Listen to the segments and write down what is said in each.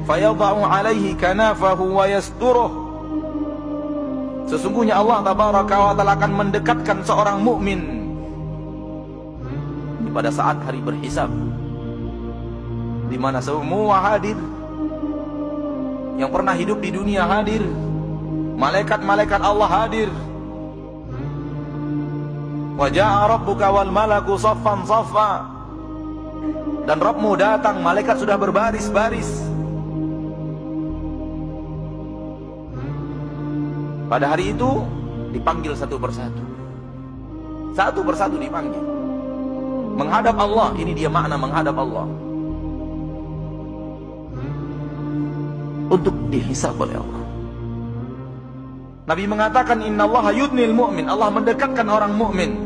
fayadha'u 'alaihi kanafahu wa yasturuh. Sesungguhnya Allah tabaraka wa ta'ala akan mendekatkan seorang mukmin pada saat hari berhisab, di mana semua hadir, yang pernah hidup di dunia hadir, malaikat-malaikat Allah hadir. Wa ja'a rabbuka wal malaku saffan saffa, dan Rabbmu datang, malaikat sudah berbaris-baris. Pada hari itu dipanggil satu persatu, satu persatu dipanggil menghadap Allah. Ini dia makna menghadap Allah, untuk dihisab oleh Allah. Nabi mengatakan, innallaha yudnil mu'min, Allah mendekatkan orang mukmin,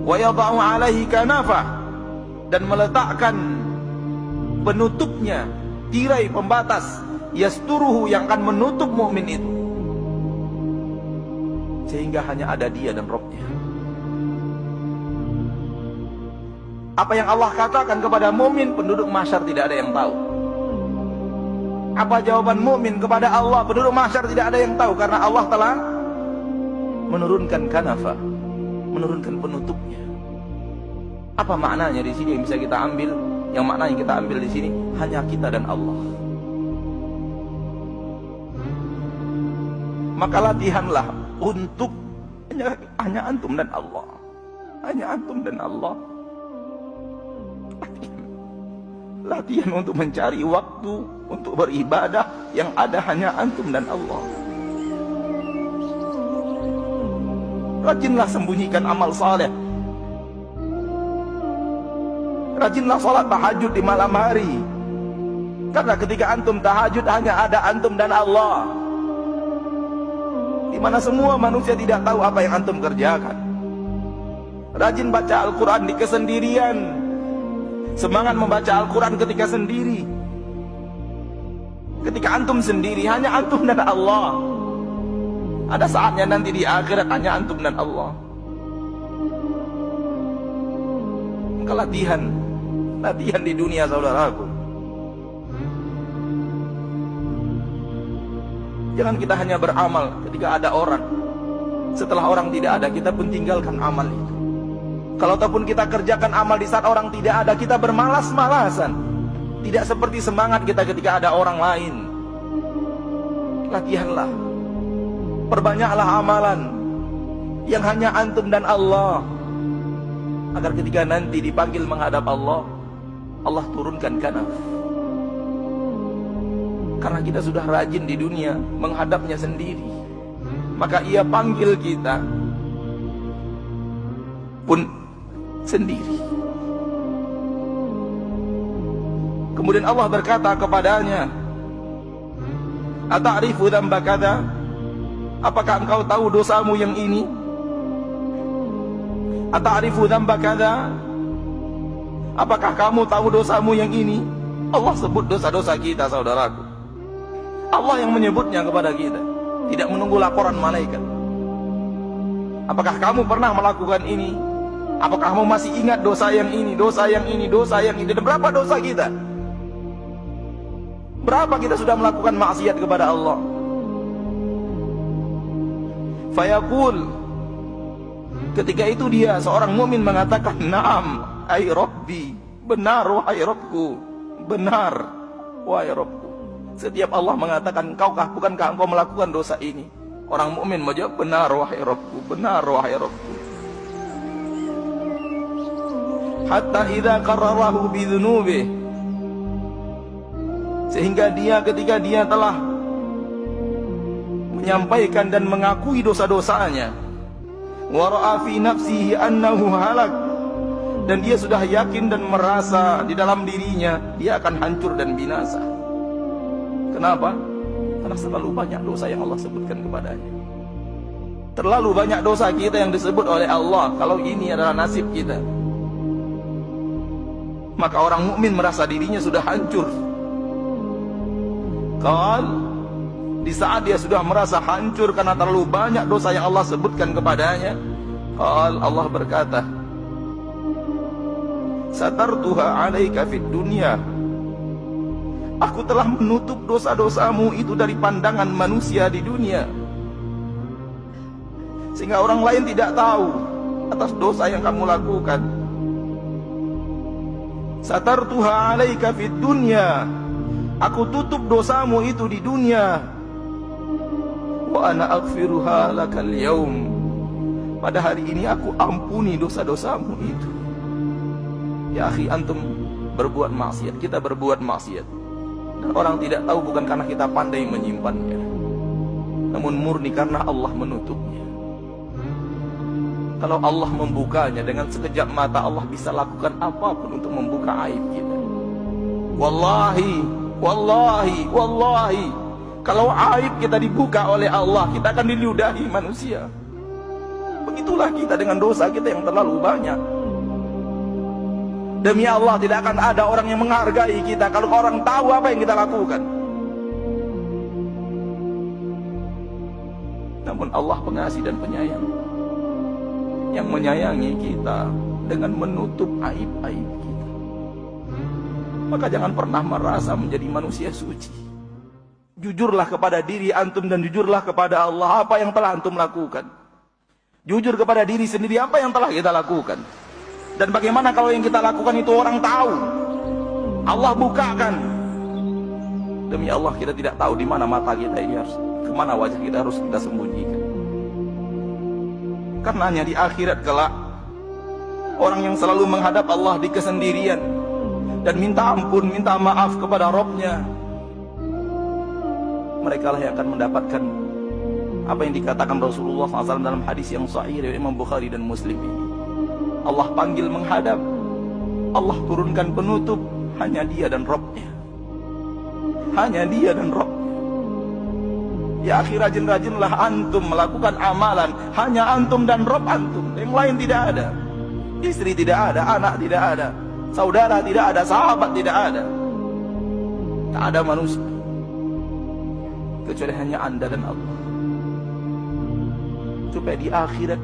wa yadha'u 'alaihi kanafah, dan meletakkan penutupnya, tirai pembatas, yasturuhu, yang akan menutup mukmin itu, sehingga hanya ada dia dan Rabbnya. Apa yang Allah katakan kepada mukmin, penduduk mahsyar tidak ada yang tahu. Apa jawaban mukmin kepada Allah, penduduk mahsyar tidak ada yang tahu, karena Allah telah menurunkan kanafa, menurunkan penutupnya. Apa maknanya di sini yang bisa kita ambil? Yang makna yang kita ambil di sini hanya kita dan Allah. Maka latihanlah untuk hanya antum dan Allah, hanya antum dan Allah. Latihan untuk mencari waktu untuk beribadah yang ada hanya antum dan Allah. Rajinlah sembunyikan amal saleh. Rajinlah salat tahajud di malam hari, karena ketika antum tahajud hanya ada antum dan Allah, di mana semua manusia tidak tahu apa yang antum kerjakan. Rajin baca Al-Quran di kesendirian. Semangat membaca Al-Quran ketika sendiri. Ketika antum sendiri, hanya antum dan Allah. Ada saatnya nanti di akhirat hanya antum dan Allah. Maka latihan di dunia, saudaraku. Jangan kita hanya beramal ketika ada orang. Setelah orang tidak ada, kita pun tinggalkan amal itu. Kalau ataupun kita kerjakan amal di saat orang tidak ada, kita bermalas-malasan. Tidak seperti semangat kita ketika ada orang lain. Latihanlah, perbanyaklah amalan yang hanya antum dan Allah, agar ketika nanti dipanggil menghadap Allah, Allah turunkan kanaf. Karena kita sudah rajin di dunia menghadapnya sendiri, maka ia panggil kita pun sendiri. Kemudian Allah berkata kepadanya, ata'rifu dzamba kadza, apakah engkau tahu dosamu yang ini? Ata'rifu dzamba kadza, apakah kamu tahu dosamu yang ini? Allah sebut dosa-dosa kita, saudaraku. Allah yang menyebutnya kepada kita, tidak menunggu laporan malaikat. Apakah kamu pernah melakukan ini? Apakah kamu masih ingat dosa yang ini, dosa yang ini, dosa yang ini? Dan berapa dosa kita? Berapa kita sudah melakukan maksiat kepada Allah? Fayaqul, ketika itu dia, seorang mukmin mengatakan, na'am ay Rabbi, benar wahai Rabbku, benar wahai Rabbku. Setiap Allah mengatakan, bukankah engkau melakukan dosa ini? Orang mukmin menjawab, benar wahai Rabbku, benar wahai Rabbku. Hatta idza qarrarahu bidzunubihi, sehingga dia, ketika dia telah menyampaikan dan mengakui dosa-dosanya, wa ra'a fi nafsihi annahu halak, dan dia sudah yakin dan merasa di dalam dirinya dia akan hancur dan binasa. Kenapa? Karena terlalu banyak dosa yang Allah sebutkan kepadanya. Terlalu banyak dosa kita yang disebut oleh Allah. Kalau ini adalah nasib kita, maka orang mukmin merasa dirinya sudah hancur. Di saat dia sudah merasa hancur karena terlalu banyak dosa yang Allah sebutkan kepadanya, Allah berkata, satartuha alaika fid dunya, Aku telah menutup dosa-dosamu itu dari pandangan manusia di dunia, sehingga orang lain tidak tahu atas dosa yang kamu lakukan. Satartuha 'alaika fid dunya, aku tutup dosamu itu di dunia. Wa ana aghfiruha lakal yaum, pada hari ini aku ampuni dosa-dosamu itu. Ya akhi, antum berbuat maksiat, kita berbuat maksiat, dan orang tidak tahu bukan karena kita pandai menyimpannya, namun murni karena Allah menutupnya. Kalau Allah membukanya, dengan sekejap mata Allah bisa lakukan apapun untuk membuka aib kita. Wallahi, wallahi, wallahi, kalau aib kita dibuka oleh Allah, kita akan diludahi manusia. Begitulah kita dengan dosa kita yang terlalu banyak. Demi Allah, tidak akan ada orang yang menghargai kita kalau orang tahu apa yang kita lakukan. Namun Allah pengasih dan penyayang, yang menyayangi kita dengan menutup aib-aib kita. Maka jangan pernah merasa menjadi manusia suci. Jujurlah kepada diri antum dan jujurlah kepada Allah apa yang telah antum lakukan. Jujur kepada diri sendiri apa yang telah kita lakukan. Dan bagaimana kalau yang kita lakukan itu orang tahu, Allah bukakan. Demi Allah, kita tidak tahu di mana mata kita ini harus, kemana wajah kita harus kita sembunyikan. Karenanya di akhirat kelak, orang yang selalu menghadap Allah di kesendirian dan minta ampun, minta maaf kepada Rabb-Nya, mereka lah yang akan mendapatkan apa yang dikatakan Rasulullah SAW dalam hadis yang sahih dari Imam Bukhari dan Muslim ini. Allah panggil menghadap, Allah turunkan penutup, hanya Dia dan Rabb-Nya. Hanya Dia dan Rabb-Nya. Ya akhi, rajin-rajinlah antum melakukan amalan, hanya antum dan Rabb antum, yang lain tidak ada. Istri tidak ada, anak tidak ada, saudara tidak ada, sahabat tidak ada. Tak ada manusia kecuali hanya anda dan Allah. Supaya di akhirat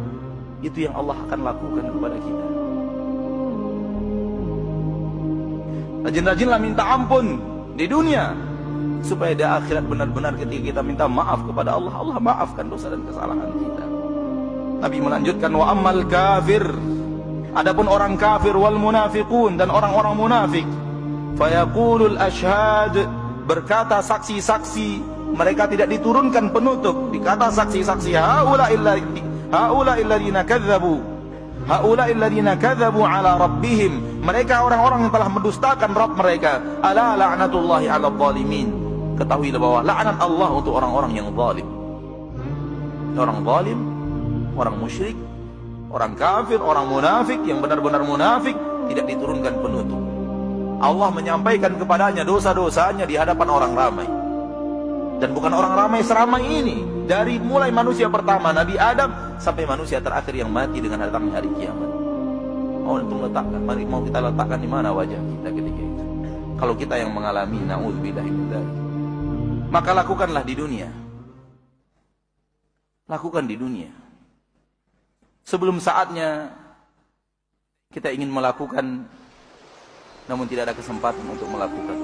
itu yang Allah akan lakukan kepada kita. Rajin-rajinlah minta ampun di dunia, supaya di akhirat benar-benar ketika kita minta maaf kepada Allah, Allah maafkan dosa dan kesalahan kita. Nabi melanjutkan, wa ammal kafir, adapun orang kafir, wal munafiqun, dan orang-orang munafik, fayaqulul ashhad, berkata saksi-saksi, mereka tidak diturunkan penutup, dikata saksi-saksi, haula'i alladziina kadzabu ala rabbihim, mereka orang-orang yang telah mendustakan Rabb mereka. Ala la'natullahi 'alal zalimin, ketahuilah bahwa laknat Allah untuk orang-orang yang zalim. Orang zalim, orang musyrik, orang kafir, orang munafik, yang benar-benar munafik, tidak diturunkan penutup. Allah menyampaikan kepadanya dosa-dosanya di hadapan orang ramai. Dan bukan orang ramai seramai ini, dari mulai manusia pertama Nabi Adam sampai manusia terakhir yang mati dengan datangnya hari kiamat. Mau kita letakkan di mana wajah kita ketika itu? Kalau kita yang mengalami, na'udzubillahi min dzalik. Maka lakukanlah di dunia. Lakukan di dunia. Sebelum saatnya kita ingin melakukan, namun tidak ada kesempatan untuk melakukan.